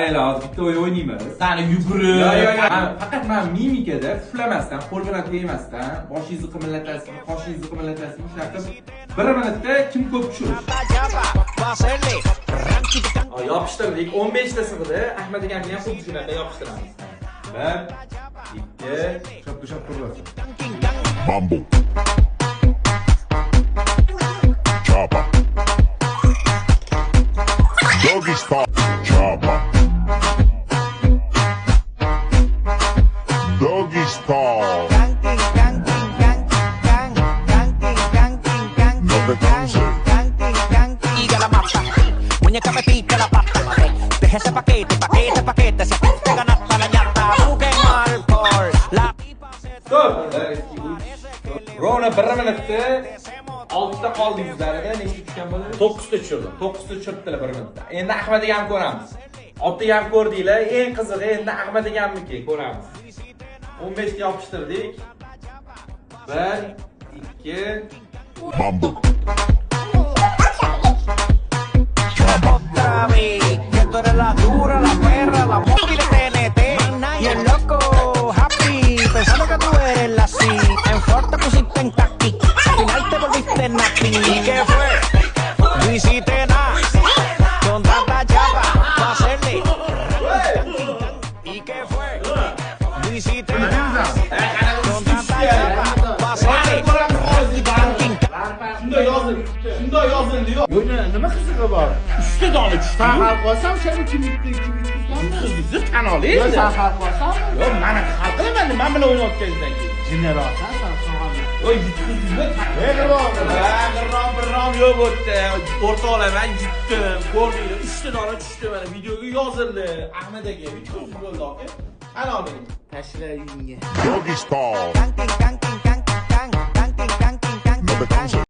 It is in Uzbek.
Mayli, hozir bitta o'yin o'ynaymiz. Sani yugurib. Yo'q. Faqat men mimikada puflamasdan, qo'l bilan tegmasdan, boshingizni qimirlatasiz, qoshingizni qimirlatasiz, shunday qilib 1 minutda kim ko'p tushirish. Yopishtirdik. 15 ta sig'idi. Ahmad akamni ham xuddi shunaqa yopishtiramiz. 1 2 shop turlasın. Mambo. Chopper. Doggy style. Chopper. Doggy style. No te canses. Siga la mappa, muñeca me pica la pata. Deja ese paquete, si a ti te ganaste la ñata, busquen alcohol. La pipa se Stop. 1 2 3 Rona 1 minutda 6 ta qoldingizlar-da, nechta tushgan bo'ladi? 9 ta tushirdim. 9 ta tushirdilar 1 minutda. Endi Ahmad akam ko'ramiz. Opta ham ko'rdinglar, eng qizig'i endi Ahmad akamniki ko'ramiz. 15 ta yopishtirdik. 1 2 Mambo. otra vez, que tú eres la dura, la perra, la móvil TNT. Y el loco happy, pensando que tú eres la sí. En Ford te pusiste en taqui, al final te volviste nazi. ¿Y qué fue? No hiciste nada, con tanta chapa, pa' hacerle. ¿Y qué fue? No hiciste nada, con tanta chapa, pa' hacerle. Shunday yozin diyor. Nima qizig'i bor? 3 ta dona tushdi. Sahar qolsam seni kimlikni Qizni tan olaydi. Yo sahar qolsam Yo'q, meni hal qilaman, men bilan o'ynayotganingizdan keyin. jinniroqsan sen sog'ayib. Oy, yutqizni. Bir rom yo'q o'tdi. O'rtoqlar, yutdim. Ko'rdinglar, 3 ta dona tushdi mana videoga yozildi. Ahmad aka yutqizni bo'ldi aka. Ana oling. Tashla uyingga. Doggy style. Can, can, can, can, can, can, can, can, can, can, No te can. canses.